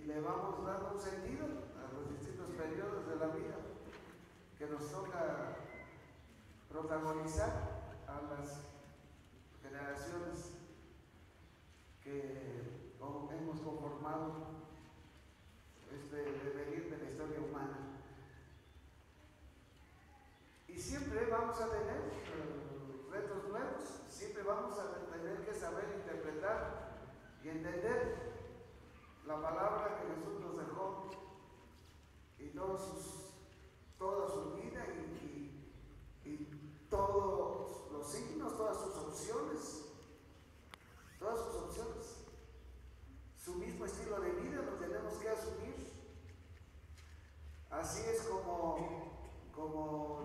le vamos dando un sentido a los distintos periodos de la vida que nos toca protagonizar a las generaciones que hemos conformado este devenir de la historia humana. Y siempre vamos a tener retos nuevos, siempre vamos a tener que saber interpretar y entender la palabra que Jesús nos dejó y toda su vida y todos los signos, todas sus opciones, su mismo estilo de vida lo tenemos que asumir. Así es como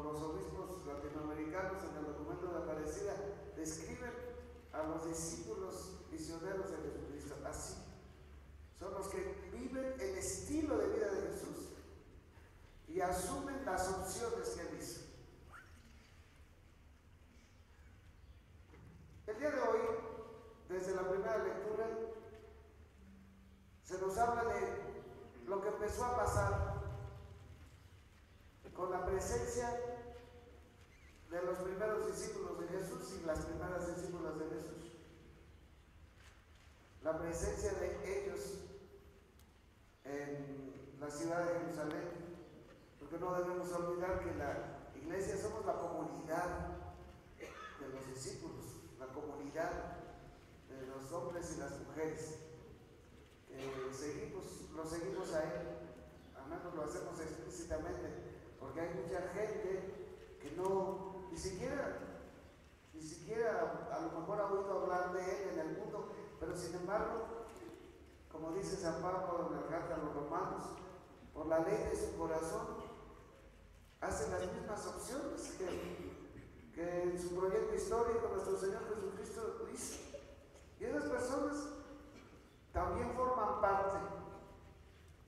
los obispos latinoamericanos en el documento de Aparecida describen a los discípulos misioneros de Jesucristo. Así son los que viven el estilo de vida de Jesús y asumen las opciones que él hizo. El día de hoy, desde la primera lectura, se nos habla de lo que empezó a pasar con la presencia de los primeros discípulos de Jesús y las primeras discípulas de Jesús. La presencia de ellos en la ciudad de Jerusalén, porque no debemos olvidar que la iglesia somos la comunidad de los discípulos, la comunidad de los hombres y las mujeres que lo seguimos a él, al menos lo hacemos explícitamente, porque hay mucha gente que ni siquiera a lo mejor ha oído hablar de él en el mundo, pero sin embargo, como dice San Pablo en la carta a los Romanos, por la ley de su corazón hace las mismas opciones que en su proyecto histórico nuestro Señor Jesucristo hizo. Y esas personas también forman parte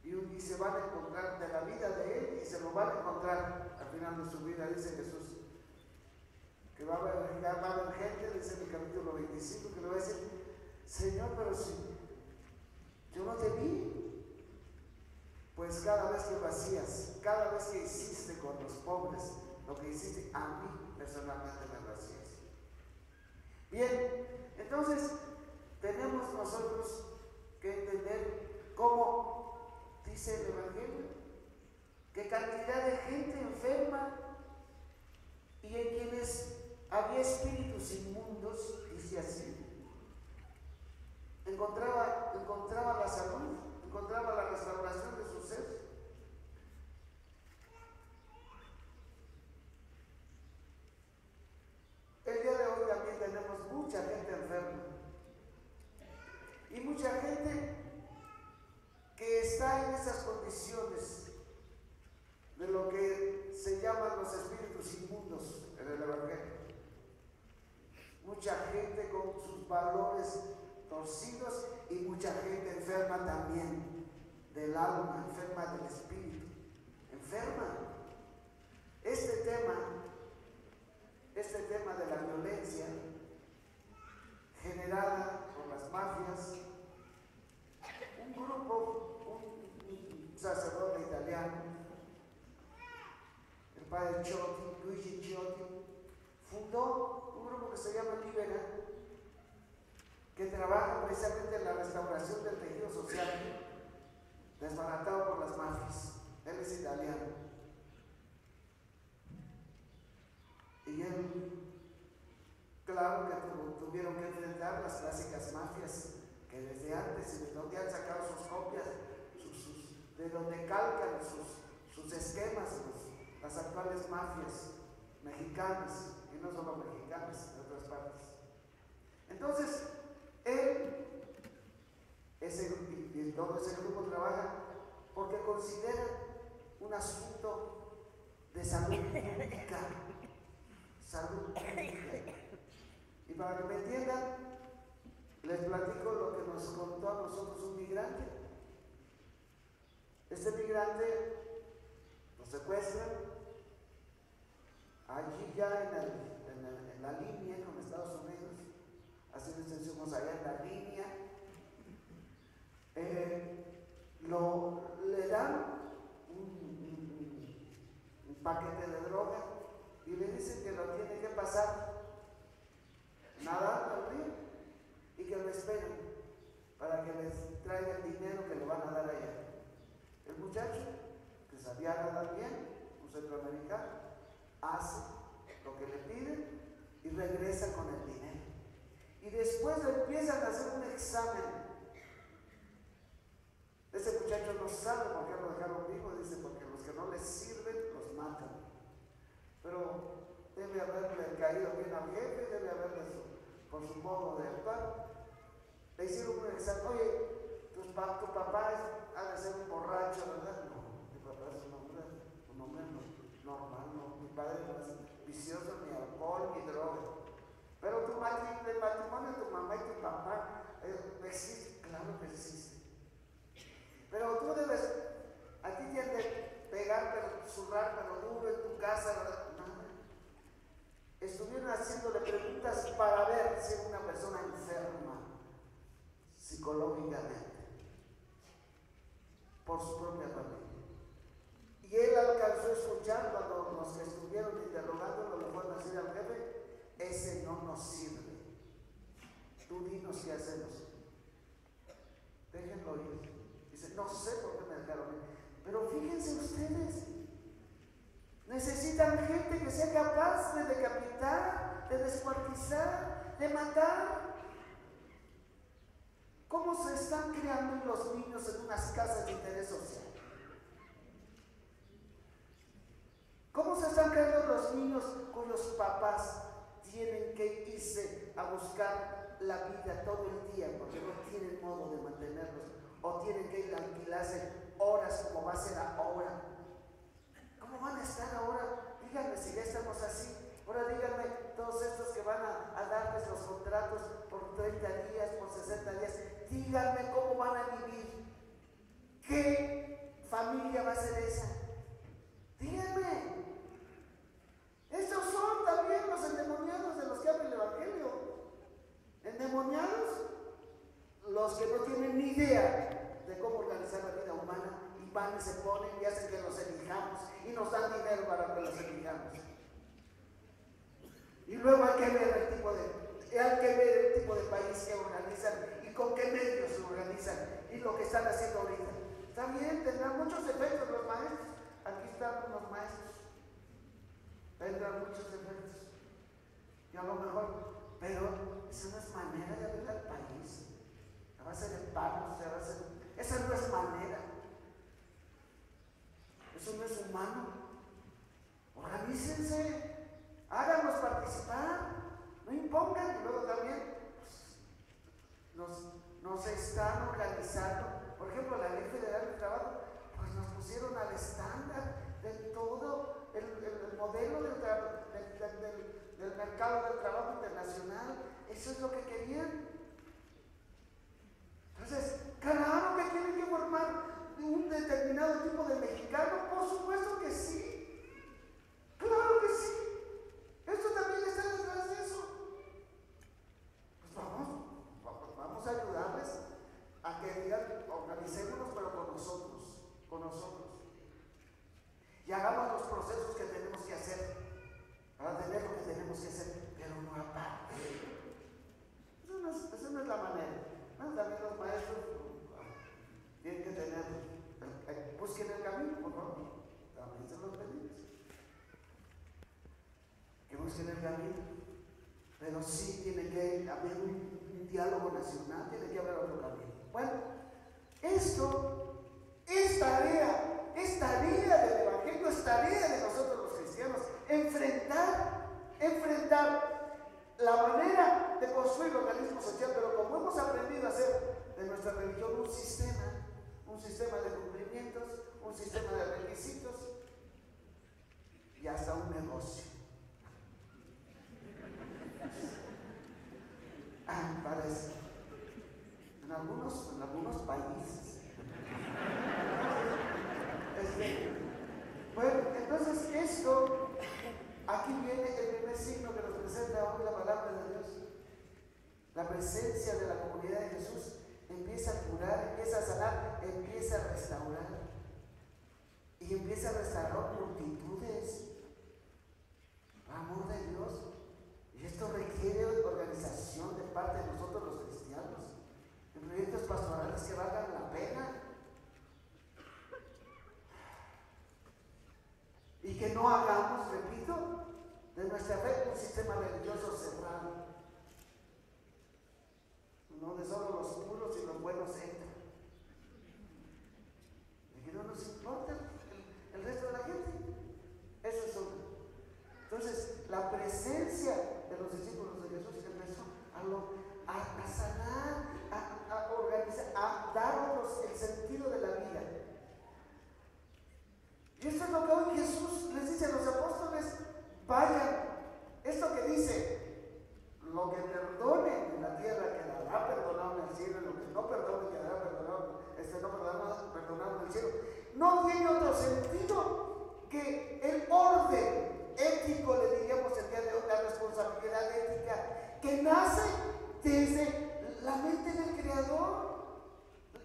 y se van a encontrar de la vida de él y se lo van a encontrar al final de su vida, dice Jesús. Que va a haber gente, dice en el capítulo 25, que le va a decir: Señor, pero si yo no te vi, pues cada vez que lo hacías, cada vez que hiciste con los pobres, lo que hiciste a mí personalmente me lo hacías. Bien, entonces tenemos nosotros que entender cómo dice el Evangelio, qué cantidad de gente enferma y en quienes había espíritus inmundos, dice así, encontraba la salud, encontraba la restauración de su ser. El día de hoy también tenemos mucha gente enferma y mucha gente que está en esas condiciones de lo que se llaman los espíritus inmundos en el Evangelio. Mucha gente con sus valores torcidos y mucha gente enferma también del alma, enferma del espíritu, enferma. Este tema de la violencia generada por las mafias, un grupo, un sacerdote italiano, el padre Ciotti, Luigi Ciotti, fundó un grupo que se llama Libera, que trabaja precisamente en la restauración del tejido social desbaratado por las mafias. Él es italiano. Y él, claro que tuvieron que enfrentar las clásicas mafias que desde antes y de donde han sacado sus copias, de donde calcan sus esquemas, las actuales mafias mexicanas, y no solo mexicanas, de otras partes. Entonces, todo ese grupo trabaja porque considera un asunto de salud pública. Salud pública. Y para que me entiendan, les platico lo que nos contó a nosotros un migrante. Este migrante lo secuestran allí ya en la línea con Estados Unidos. Así nos decimos allá en la línea. Lo muchacho que sabía nadar bien, un centroamericano, hace lo que le piden y regresa con el dinero. Y después le empiezan a hacer un examen. Ese muchacho no sabe por qué lo dejaron vivo, dice, porque los que no les sirven los matan. Pero debe haberle caído bien al jefe, debe haberle por su modo de actuar. Le hicieron un examen. Oye, tu papá ha de ser un borracho, ¿verdad? No, mi papá es un hombre normal, no. Mi padre no es vicioso, ni alcohol, ni droga. Pero el matrimonio de tu mamá y tu papá existe, claro que existe. Pero tú debes, a ti tienes que pegar, zurrar, pero duro en tu casa, ¿verdad? Nada. Estuvieron haciéndole preguntas para ver si era una persona enferma psicológicamente por su propia familia. Y él alcanzó a escuchar cuando los que estuvieron interrogándolo le fueron a decir al jefe: ese no nos sirve, tú dinos qué hacemos. Déjenlo ir. Dice, no sé por qué me dejaron ir, pero fíjense ustedes, necesitan gente que sea capaz de decapitar, de descuartizar, de matar. ¿Cómo se están creando los niños en unas casas de interés social? ¿Cómo se están creando los niños cuyos papás tienen que irse a buscar la vida todo el día porque no tienen modo de mantenerlos, o tienen que ir a alquilarse horas como va a ser ahora? ¿Cómo van a estar ahora? Díganme si ya estamos así. Ahora díganme, todos estos que van a darles los contratos por 30 días, por 60 días, díganme cómo van a vivir. ¿Qué familia va a ser esa? Díganme. Estos son también los endemoniados de los que habla el Evangelio. Endemoniados, los que no tienen ni idea de cómo organizar la vida humana, y van y se ponen y hacen que los elijamos y nos dan dinero para que los elijamos. Y luego hay que ver el tipo de país que organizan y con qué medios se organizan y lo que están haciendo ahorita. Está bien, tendrán muchos defectos los maestros. Aquí están los maestros. Tendrán muchos defectos. Y a lo mejor, pero esa no es manera de ver al país. A base de pagos, esa no es manera. Eso no es humano. Organícense. Háganos participar, no impongan. Y luego también nos están organizando. Por ejemplo, la Ley Federal del Trabajo, pues nos pusieron al estándar de todo el modelo del mercado del trabajo internacional. Eso es lo que querían. Entonces, claro que tienen que formar un determinado tipo de mexicano, por supuesto que sí. Claro que sí. Esto también está detrás de eso. Pues vamos a ayudarles a que digan, organicémonos, pero con nosotros. Y hagamos los procesos que tenemos que hacer para tener lo que tenemos que hacer, pero no aparte. Esa no es la manera. Bueno, también los maestros tienen que tener, busquen el camino, por favor. También se los pedimos. Que busquen el camino, pero sí tiene que haber un diálogo nacional, tiene que haber otro camino. Bueno, esto es tarea del Evangelio, es tarea de nosotros los cristianos, enfrentar la manera de construir el organismo social, pero como hemos aprendido a hacer de nuestra religión un sistema de cumplimientos, un sistema de requisitos y hasta un negocio. Parece. En algunos países. Bueno, entonces esto, aquí viene el primer signo que nos presenta hoy la palabra de Dios. La presencia de la comunidad de Jesús empieza a curar, empieza a sanar, empieza a restaurar. Y empieza a restaurar multitudes. Por amor de Dios. Y esto requiere organización de parte de nosotros los cristianos, en proyectos pastorales que valgan la pena. que el orden ético, le diríamos el día de hoy, la responsabilidad ética, que nace desde la mente del Creador.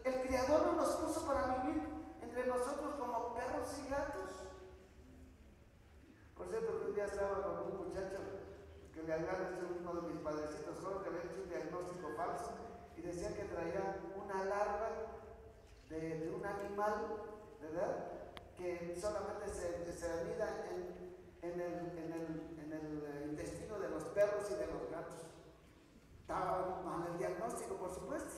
El Creador no nos puso para vivir entre nosotros como perros y gatos. Por cierto, que un día estaba con un muchacho que le había hecho uno de mis padrecitos, solo que había hecho un diagnóstico falso y decía que traía una larva de un animal, ¿verdad?, que solamente se anida en el intestino de los perros y de los gatos. Estaba mal el diagnóstico, por supuesto,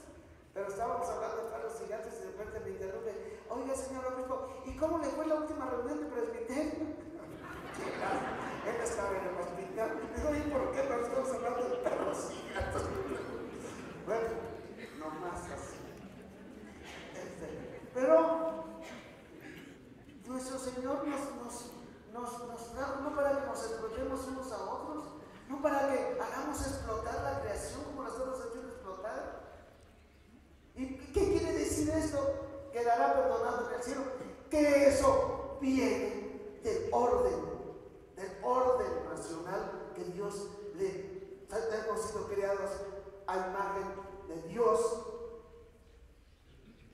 pero estábamos hablando de perros y gatos y de repente me interrumpe: oiga, señor obispo, ¿y cómo le fue la última reunión de presbiterio? Él estaba en el hospital. Digo, ¿y por qué no estamos hablando de perros y gatos? Bueno, no más así. Pero nuestro Señor nos da, no para que nos explotemos unos a otros, no para que hagamos explotar la creación como la estamos haciendo explotar. ¿Y qué quiere decir esto? Quedará perdonado en el cielo. Que eso viene del orden racional que Dios le hemos sido creados a imagen de Dios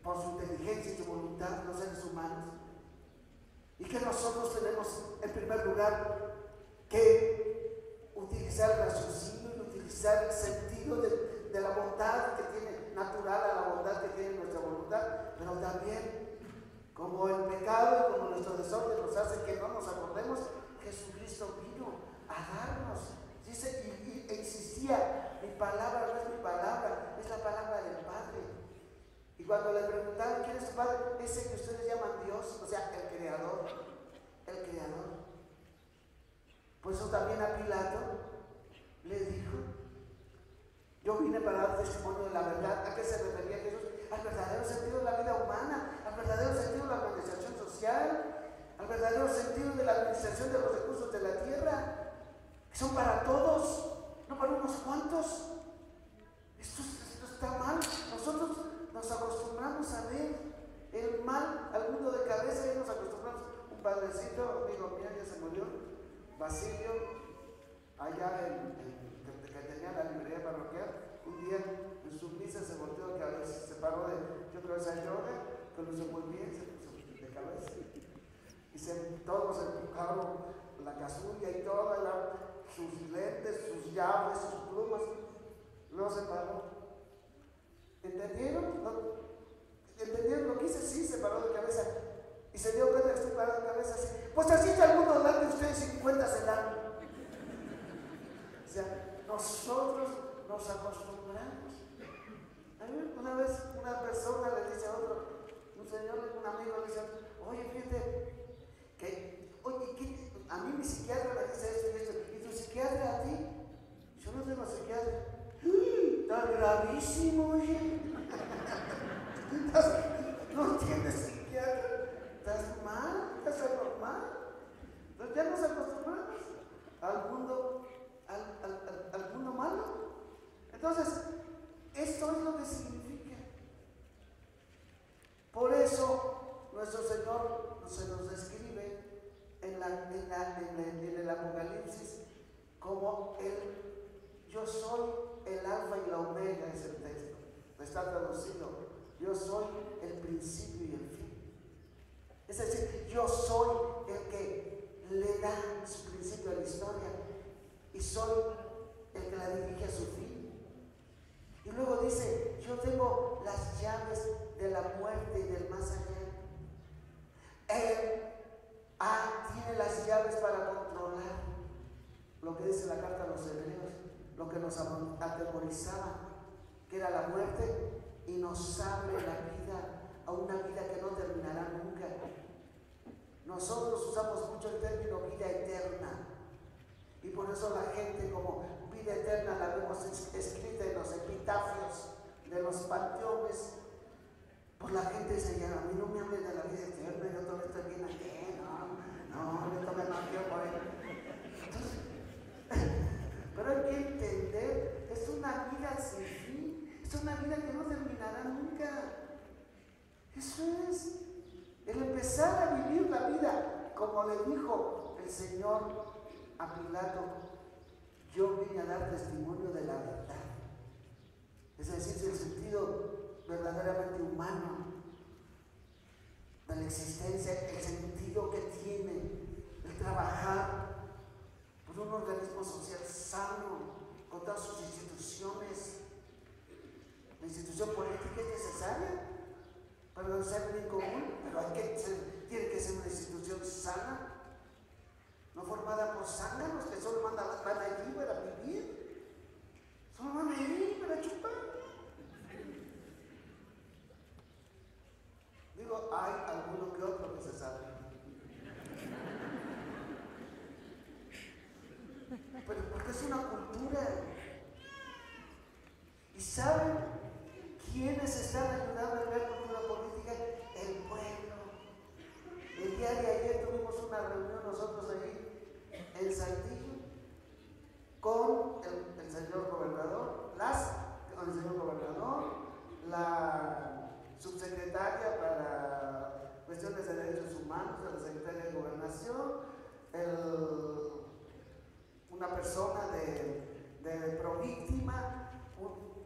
por su inteligencia y su voluntad, los seres humanos, y que nosotros tenemos en primer lugar que utilizar el raciocinio y utilizar el sentido de la bondad que tiene natural, a la bondad que tiene nuestra voluntad, pero también como el pecado y como nuestro desorden nos hace que no nos acordemos, Jesucristo vino a darnos, dice, y insistía: mi palabra no es mi palabra, es la palabra del Padre. Y cuando le preguntaron quién es su Padre, ese que ustedes llaman Dios, o sea, el Creador. Por eso también a Pilato le dijo: yo vine para dar testimonio de la verdad. ¿A qué se refería Jesús? Al verdadero sentido de la vida humana, al verdadero sentido de la organización social, al verdadero sentido de la administración de los recursos de la tierra, que son para todos, no para unos cuantos. Esto está mal. Nosotros nos acostumbramos a ver el mal al mundo de cabeza y nos acostumbramos. Un padrecito, amigo mío, ya se murió, Basilio, allá que tenía la librería parroquial, un día en su misa se volteó de cabeza, se paró yo creo esa yoga, que lo hizo muy bien, se puso de cabeza. Y todos empujaron la casulla y sus lentes, sus llaves, sus plumas. Luego se paró. ¿Entendieron? ¿Entendieron lo que hice? Sí, se paró de cabeza. Y se dio cuenta que estoy parado de cabeza así. Pues así está el mundo, dale ustedes 50 se dan. O sea, nosotros nos acostumbramos. A mí una vez una persona le dice a otro, un señor, un amigo le dice: oye, fíjate, a mí mi psiquiatra me dice esto y esto, ¿y tu psiquiatra a ti? Yo no tengo psiquiatra. Está gravísimo, oye. No tienes psiquiatra, estás mal, estás anormal. Entonces ya nos acostumbramos al mundo malo. Entonces, esto es lo que significa. Por eso nuestro Señor se nos describe en el Apocalipsis como yo soy el alfa y la omega, es el texto, está traducido: yo soy el principio y el fin. Es decir, yo soy el que le da su principio a la historia y soy el que la dirige a su fin. Y luego dice: yo tengo las llaves de la muerte y del más allá. Él tiene las llaves para controlar lo que dice la carta a los hebreos, lo que nos atemorizaba, que era la muerte, y nos abre la vida a una vida que no terminará nunca. Nosotros usamos mucho el término vida eterna, y por eso la gente como vida eterna la vemos escrita en los epitafios de los panteones. Pues la gente dice: ya, a mí no me hablen de la vida eterna, yo todavía estoy bien aquí, no, yo todavía no quiero morir. Pero hay que entender, es una vida sin fin, es una vida que no terminará nunca. Eso es el empezar a vivir la vida como le dijo el Señor a Pilato, yo vine a dar testimonio de la verdad. Es decir, el sentido verdaderamente humano de la existencia, el sentido que tiene el trabajar por un organismo social sano, con todas sus instituciones. La institución política es necesaria para realizar el bien común, pero tiene que ser una institución sana, no formada por zánganos que solo van allí para vivir, solo van allí para chupar. Digo, hay alguno que otro que se sabe, pero porque es una cultura. ¿Y saben quiénes están ayudando a la cultura política? El pueblo. El día de ayer tuvimos una reunión nosotros ahí en Saltillo con el señor gobernador, la subsecretaria para cuestiones de derechos humanos de la Secretaría de Gobernación, una persona de Províctima,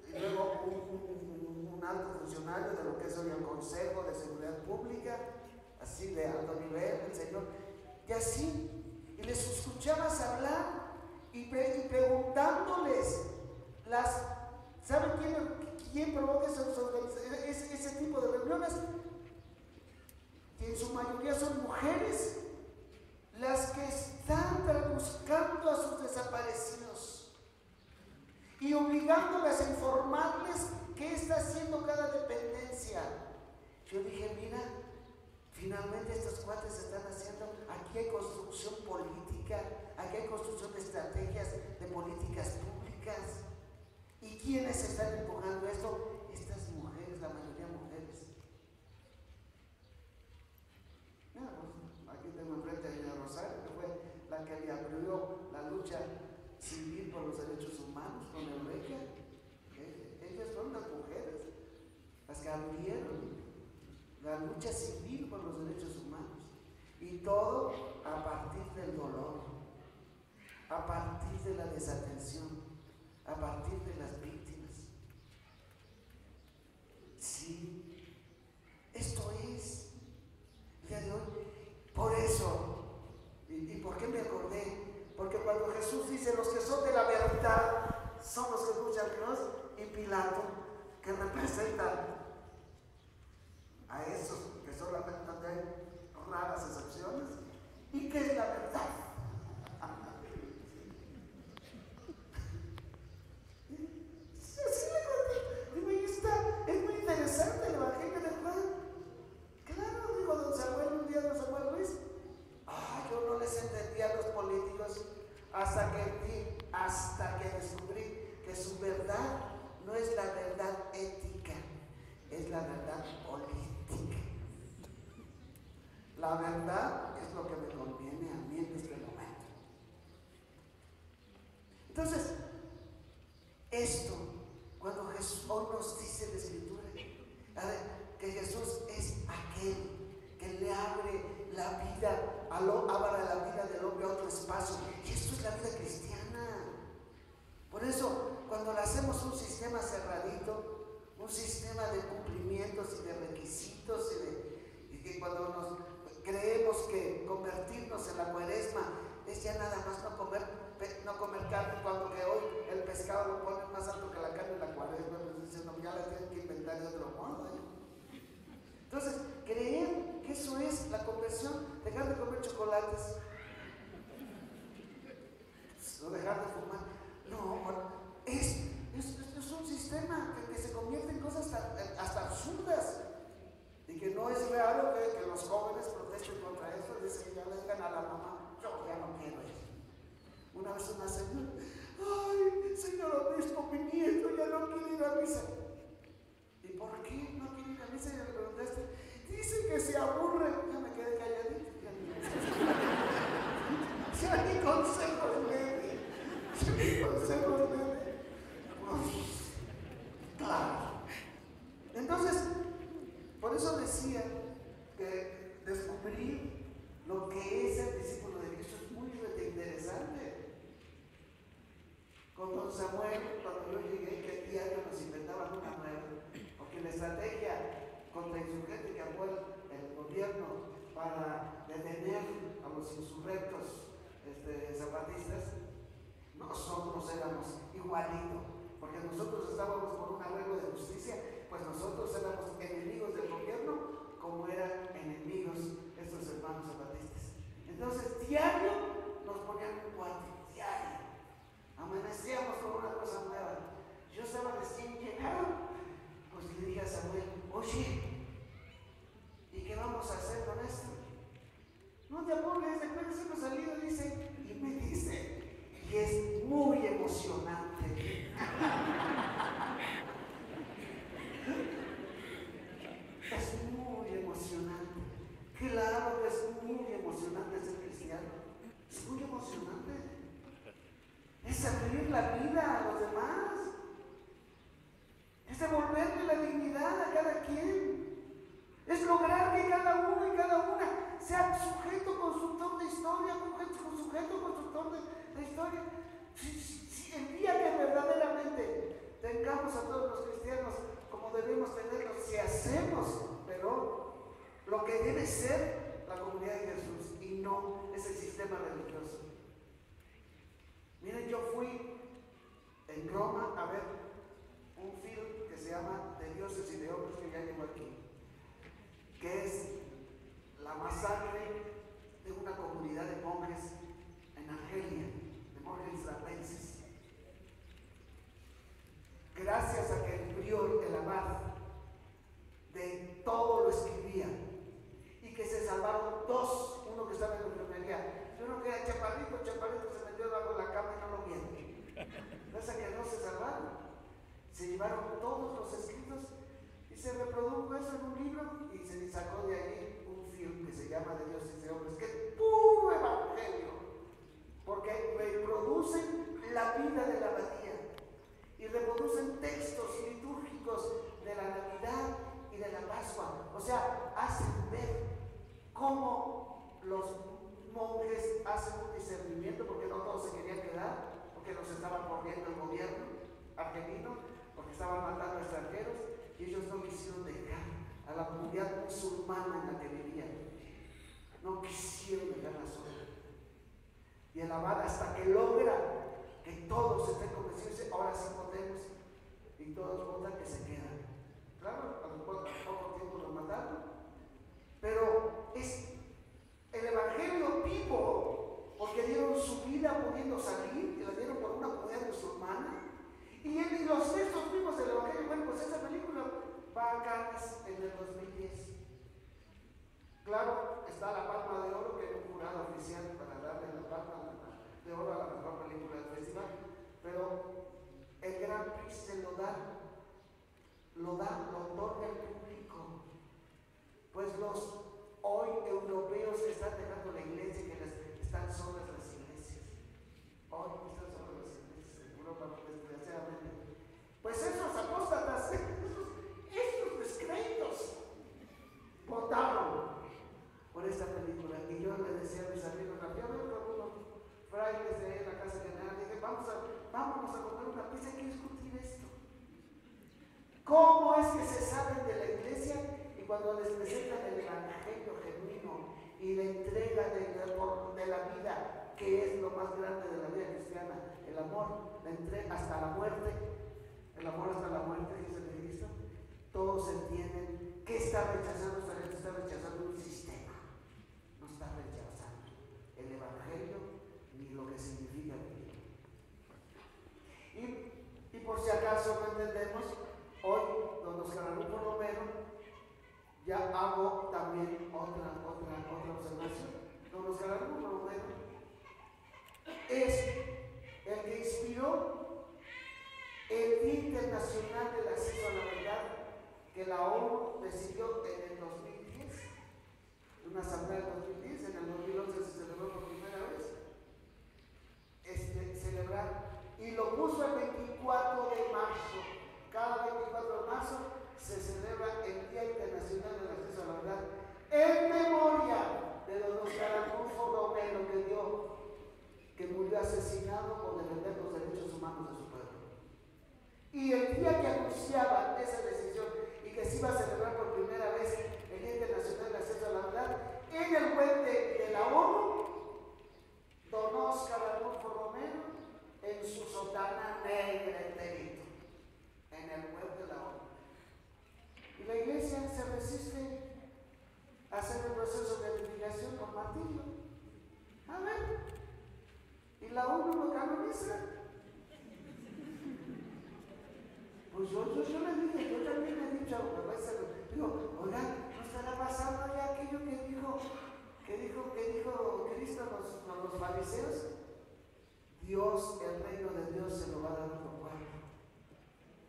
y luego un alto funcionario de lo que es hoy el Consejo de Seguridad Pública, así de alto nivel, el señor, y así, y les escuchabas hablar y preguntándoles, ¿saben quién provoca ese tipo de reuniones? Que en su mayoría son mujeres, las que están buscando a sus desaparecidos y obligándoles a informarles qué está haciendo cada dependencia. Yo dije, mira, finalmente estos cuates están haciendo, aquí hay construcción política, aquí hay construcción de estrategias de políticas públicas. ¿Y quiénes están empujando esto? Estas mujeres, la mayoría mujeres. Mira, pues, aquí tengo enfrente a doña Rosario, que fue la que le abrió la lucha civil por los derechos humanos con Eureka. Ellas fueron las mujeres las que abrieron la lucha civil por los derechos humanos, y todo a partir del dolor, a partir de la desatención, a partir de las víctimas. Sí, esto es el día de hoy. Por eso, ¿y por qué me acordé? Porque cuando Jesús dice, los que son de la verdad son los que escuchan a Dios, y Pilato, que representan a esos que solamente hay raras excepciones, ¿y qué es la verdad? Es muy interesante el Evangelio de Juan. Claro, dijo don Samuel un día, don Samuel Luis, yo no les entendía a los políticos hasta que descubrí que su verdad no es la verdad ética, es la verdad política. La verdad es lo que me conviene a mí en este momento. Entonces, esto, cuando Jesús hoy nos dice la Escritura, que Jesús es aquel que le abre la vida, abre la vida del hombre a otro espacio, y esto es la vida cristiana. Por eso, cuando le hacemos un sistema cerradito, un sistema de cumplimientos y de requisitos, y que cuando nos creemos que convertirnos en la Cuaresma es ya nada más no comer carne, cuando que hoy el pescado lo ponen más alto que la carne en la Cuaresma, pues dicen, no, ya la tienen que inventar de otro modo, Entonces, creer que eso es la conversión, dejar de comer chocolates, o dejar de fumar, no, es un sistema que se convierte en cosas hasta absurdas, y que no es raro que los jóvenes protesten contra eso, y dicen, ya le digan a la mamá, yo ya no quiero eso. Una vez una señora, ay, señor obispo, mi nieto ya no quiere ir a misa. ¿Y por qué no quiere ir a misa? Y le preguntaste, dice que se aburre. Ya me quedé calladito. Ya ni consejos le di. Claro. Entonces, por eso decía que descubrir Lo que es el discípulo de Cristo es muy interesante. Con don Samuel, cuando yo llegué, que diario nos inventaban una nueva, porque la estrategia contra insurgente que armó el gobierno para detener a los insurrectos zapatistas, nosotros éramos igualitos, porque nosotros estábamos por un arreglo de justicia, pues nosotros éramos enemigos del gobierno como eran enemigos estos hermanos zapatistas. Entonces diario nos ponían un guante, diario amanecíamos con una cosa nueva. Yo estaba recién llegado, pues le dije a Samuel, oye, ¿y qué vamos a hacer con esto? No te apures, después hemos salido, dice, y me dice, y es muy emocionante. Es muy emocionante. Claro que es muy emocionante ser cristiano. Es muy emocionante. Es servir la vida a los demás. Es devolverle la dignidad a cada quien. Es lograr que cada uno y cada una sea sujeto constructor de historia, sujeto constructor de historia. Si el día que verdaderamente tengamos a todos los cristianos como debemos tenerlos, si hacemos, pero lo que debe ser la comunidad de Jesús y no ese sistema religioso. Miren, yo fui en Roma a ver un film que se llama De dioses y de hombres, que ya llegó aquí, que es la masacre de una comunidad de monjes en Argelia, de monjes trapenses. Gracias a que el prior, el abad, de todo lo escribía, y que se salvaron dos, uno que estaba en la enfermería, y uno que era chaparrito se metió debajo de la cama y no lo vieron. Gracias a que no se salvaron, se llevaron todos los escritos y se reprodujo eso en un libro y se sacó de ahí un film que se llama De dioses y de hombres, que es puro evangelio, porque reproducen la vida de la abadía y reproducen textos litúrgicos de la Navidad y de la Pascua. O sea, hacen ver cómo los monjes hacen un discernimiento, porque no todos se querían quedar, porque los estaba corriendo el gobierno argelino, porque estaban matando a extranjeros, y ellos no quisieron dejar a la comunidad musulmana en la que vivían. No quisieron dejarla sola. Y el abad, hasta que logra que todos estén convencidos, dice, ahora sí podemos, y todos votan que se quedan. Claro, a poco tiempo los mataron, pero es el evangelio vivo, porque dieron su vida pudiendo salir, y la dieron por una comunidad musulmana, y los textos vivos del evangelio. Bueno, pues esa película va a Cannes en el 2010. Claro, está la Palma de Oro, que era un jurado oficial para darle la Palma de Oro a la mejor película del festival, pero el Gran Prix se lo otorga el público. Pues los hoy europeos que están dejando la iglesia, que están solas las iglesias. Hoy están solas las iglesias en Europa, desgraciadamente. Pues esos apóstatas, esos descréditos, votaron por esta película. Y yo le decía a mis amigos, yo veo con unos frailes de la casa general, dije, vámonos a comer una pizza, hay que discutir esto. ¿Cómo es que se salen de la iglesia y cuando les presentan el evangelio genuino y la entrega de la vida, que es lo más grande de la vida cristiana, el amor, la entrega hasta la muerte, el amor hasta la muerte, dice el Cristo, todos entienden que está rechazando esta gente, está rechazando un sistema, no está rechazando el evangelio ni lo que significa vivir. Y por si acaso no entendemos, hoy, don Oscar Arnulfo Romero, ya hago también otra observación. Don Oscar Arnulfo Romero es el que inspiró el Día Internacional del Acceso a la Verdad, que la ONU decidió en el 2010, en una asamblea del 2010, en el 2011 se celebró por primera vez, celebrar, y lo puso el 24 de marzo. Cada 24 de marzo se celebra el Día Internacional del Acceso a la Verdad, en memoria de don Oscar ¿Qué dijo Cristo a los fariseos? Dios, el reino de Dios se lo va a dar a otro pueblo.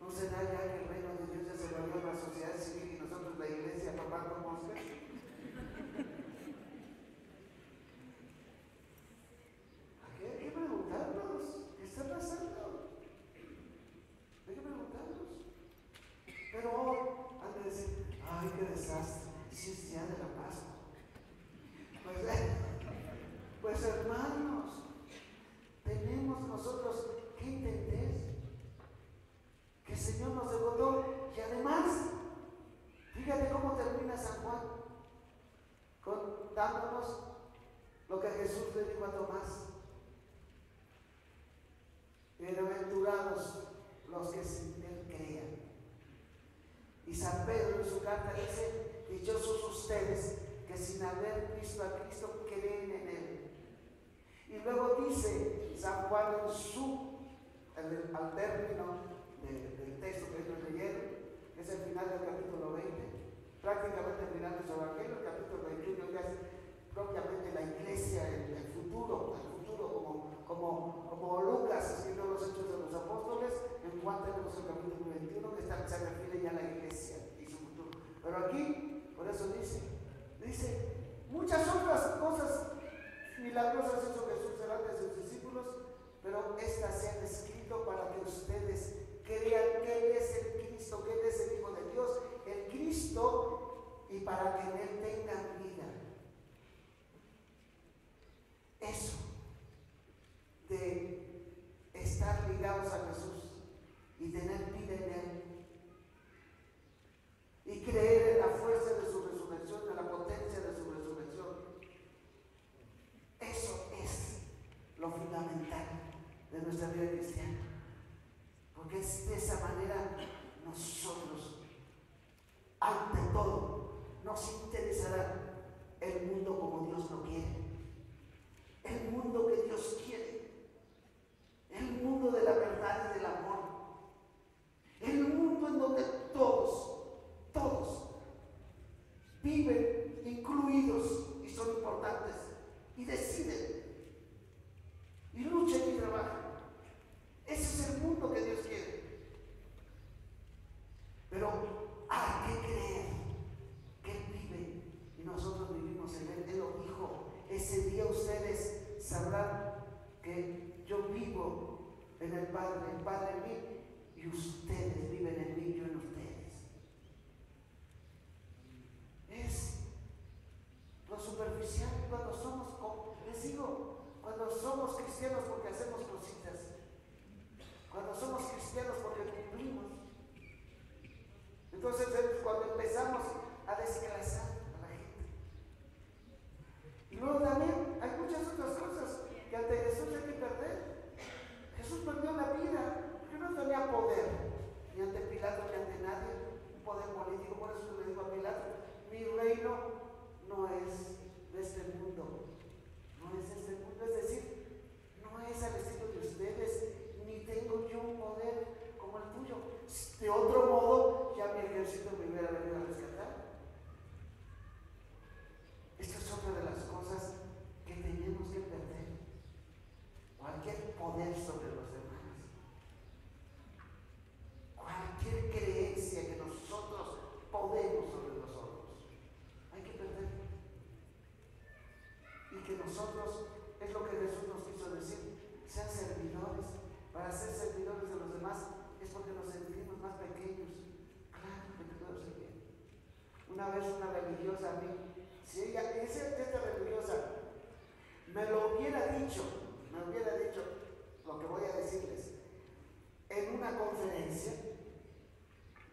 ¿No será ya que el reino de Dios ya se lo dio a la sociedad civil y nosotros la iglesia papando moscas? Hay que preguntarnos, ¿qué está pasando? Hay que preguntarnos. Pero hoy han de decir, ¡ay, qué desastre! Si es día de la Pascua. Pues hermanos, tenemos nosotros que entender que el Señor nos devolvió y además, fíjate cómo termina San Juan, dándonos lo que Jesús le dijo a Tomás: bienaventurados los que sin él crean. Y San Pedro en su carta dice: dichosos ustedes que sin haber visto a Cristo creen en él. Y luego dice San Juan al término del texto que ellos leyeron, que es el final del capítulo 20, prácticamente el final de su evangelio. El capítulo 21 ya es propiamente la iglesia, el futuro como Lucas escribió los Hechos de los Apóstoles. En Juan tenemos el capítulo 21 que se refiere ya a la iglesia y su futuro. Pero aquí, por eso dice muchas otras cosas milagrosas hizo Jesús delante de sus discípulos, pero estas se han escrito para que ustedes crean que Él es el Cristo, que Él es el Hijo de Dios, el Cristo, y para que en Él tengan vida. Eso de estar ligados a Jesús y tener vida en Él y creer en la fuerza de su resurrección, en la potencia de su resurrección, eso es lo fundamental de nuestra vida cristiana, porque es de esa manera nosotros, ante todo, nos interesará el mundo como Dios lo quiere, el mundo que Dios quiere, el mundo de la verdad y del amor, el mundo en donde todos viven incluidos y son importantes y deciden y luchan y trabajan. Ese es el mundo que Dios quiere. Pero hay que creer que Él vive y nosotros vivimos en Él. Él lo dijo: ese día ustedes sabrán que yo vivo en el Padre en mí, y ustedes viven en mí, yo en ustedes. Es lo superficial cuando somos, les digo, cuando somos cristianos porque hacemos cositas, cuando somos cristianos porque cumplimos. Entonces es cuando empezamos a desclasar a la gente. Y luego también hay muchas otras cosas que ante Jesús hay que perder. Jesús perdió la vida porque no tenía poder, ni ante Pilato ni ante nadie, un poder político. Por eso le digo a Pilato: mi reino no es de este mundo, no es de este mundo, es decir, no es al estilo de ustedes, ni tengo yo un poder como el tuyo. De otro modo, ya mi ejército me hubiera venido a rescatar. Esta es otra de las cosas que tenemos que perder: cualquier poder sobre los demás, cualquier creencia que nosotros podemos sobre los otros, hay que perderlo. Y que nosotros, es lo que Jesús nos quiso decir, sean servidores. Para ser servidores de los demás es porque nos sentimos más pequeños. Claro que te puedo servir. Una vez una religiosa a mí, si esta religiosa me lo hubiera dicho lo que voy a decirles en una conferencia,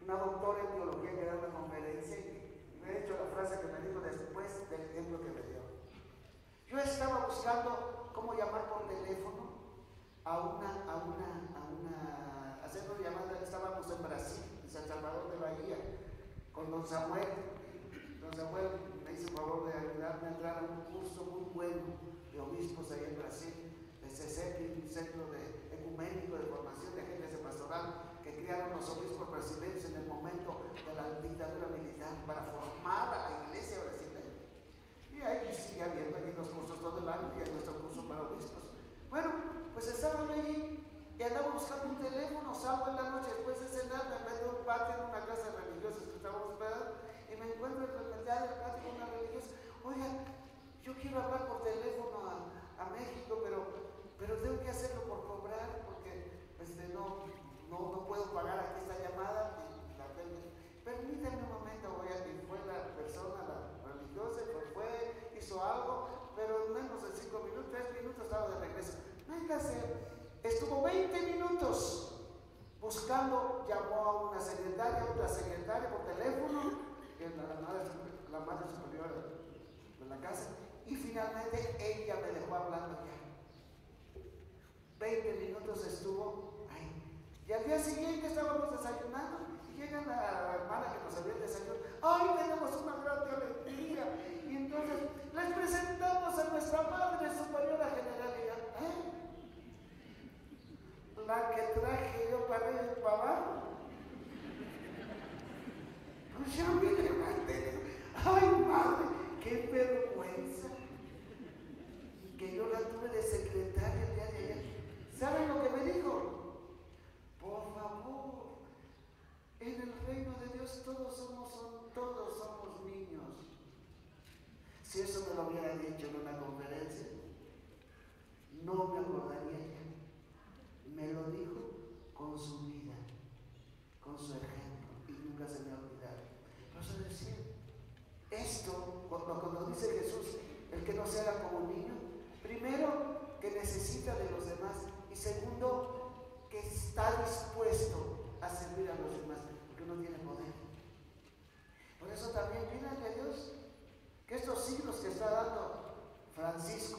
una doctora en teología que da una conferencia, y me ha dicho la frase que me dijo después del ejemplo que me dio. Yo estaba buscando cómo llamar por teléfono hacer una llamada. Estábamos en Brasil, en San Salvador de Bahía, con don Samuel. Don Samuel me hizo el favor de ayudarme a entrar a un curso muy bueno de obispos ahí en Brasil, de CECEP, un centro ecuménico de formación de agencias de pastoral que crearon los obispos brasileños en el momento de la dictadura militar para formar a la iglesia brasileña. Y ahí sigue habiendo quiero hablar por teléfono a México, pero tengo que hacerlo por cobrar, porque no puedo pagar aquí esta llamada. Permítame un momento, voy a ir. Fue la persona, la religiosa, fue, hizo algo, pero en menos de 5 minutos, 3 minutos estaba de regreso. No hay que hacer. Estuvo 20 minutos buscando, llamó a una secretaria, otra secretaria por teléfono, que es la madre superior de la casa, y finalmente ella me dejó hablando ya. 20 minutos estuvo ahí. Y al día siguiente estábamos desayunando y llega la hermana que nos había desayunado. ¡Ay, tenemos una gran alegría! Y entonces les presentamos a nuestra madre superiora general. Y yo, la que traje yo para arriba y para abajo. Pues ya me levanté. ¡Ay, madre! ¡Qué vergüenza! Que yo la tuve de secretaria el día de ayer. ¿Saben lo que me dijo? Por favor, en el reino de Dios todos somos niños. Si eso me lo hubiera dicho en una conferencia, no me acordaría ya. Me lo dijo con su vida, con su ejemplo, y nunca se me ha olvidado. Por eso decía, esto, cuando dice Jesús, el que no se haga como un niño, primero, que necesita de los demás, y segundo, que está dispuesto a servir a los demás, porque no tiene poder. Por eso también pídanle a Dios que estos signos que está dando Francisco,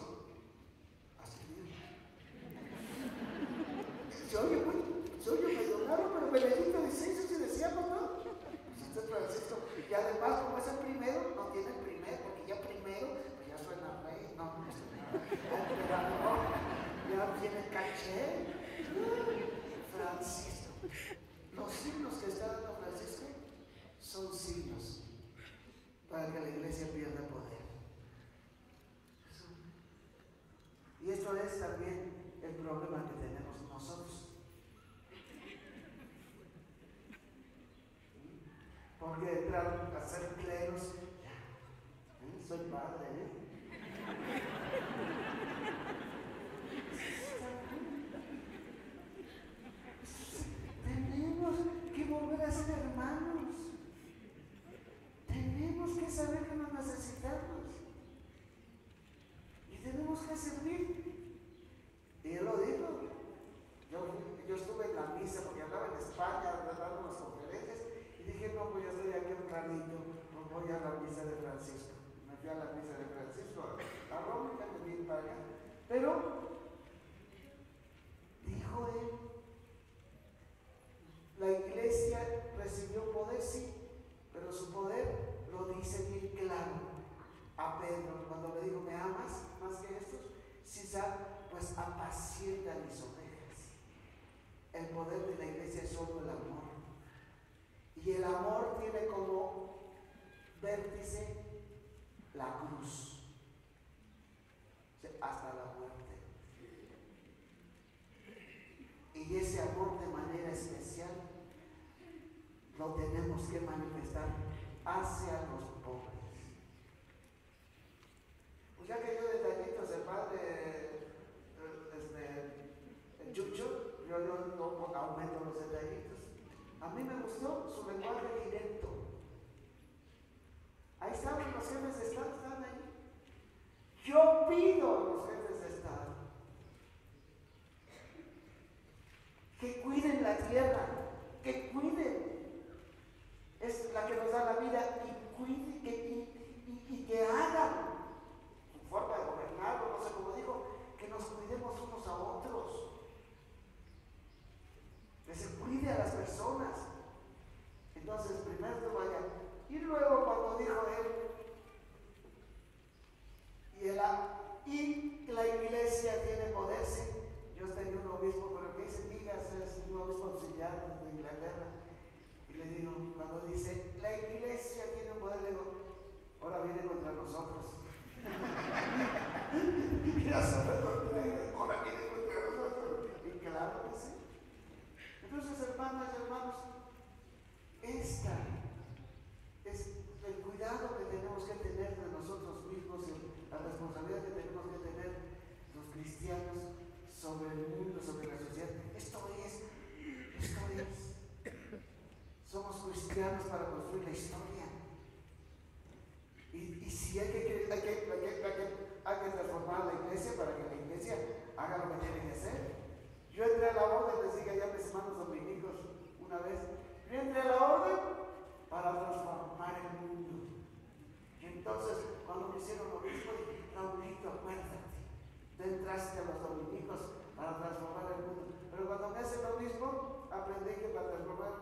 se oye medio raro, pero Benedicto XVI si decíamos, ¿no? Pues este es Francisco. Y además, como es el primero, no tiene el primero, porque ya primero, pues ya suena rey, no ya tiene caché. Francisco. Los signos que está dando Francisco son signos para que la iglesia pierda poder. Y esto es también el problema que tenemos nosotros. Porque entrar a ser cleros, soy padre, Tenemos que volver a ser hermanos. Tenemos que saber que nos necesitamos. Y tenemos que servir. Y él lo dijo. Yo estuve en la misa porque andaba en España dando unas conferencias y dije, no, pues yo estoy aquí un ratito, no voy a la misa de Francisco. Me fui a la misa de Francisco a Roma, que me vine para allá. Pero, dijo él, la iglesia recibió poder, sí, pero su poder lo dice bien claro a Pedro cuando le dijo, ¿me amas más que estos? Sí, pues apacienta mis ovejas. El poder de la iglesia es solo el amor. Y el amor tiene como vértice la cruz, hasta la muerte. Y ese amor de manera especial lo tenemos que manifestar hacia los pobres. Pues ya que yo detallitos, el padre Chucho, yo no aumento los detallitos. A mí me gustó su lenguaje directo. Ahí estaban los jefes de Estado, están ahí. Yo pido a los jefes de Estado que cuiden la tierra, que cuiden, es la que nos da la vida, y cuiden, y que hagan su forma de gobernar, no sé cómo digo, que nos cuidemos unos a otros. Que se cuide a las personas. Entonces, primero vaya. Y luego, cuando dijo él, y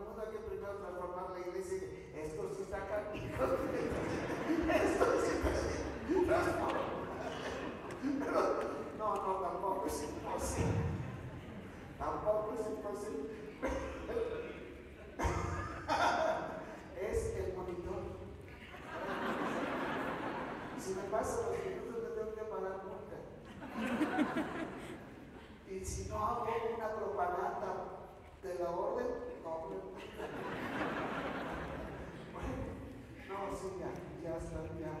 mundo hay que primero transformar la iglesia. Esto sí está canijo. Esto sí está transformado. Pero no, tampoco es imposible. Tampoco es imposible. Es el monitor. Si me paso los minutos, me tengo que pagar multa. Y si no hago una propaganda de la orden, no. Bueno, no, sí, ya está, ya.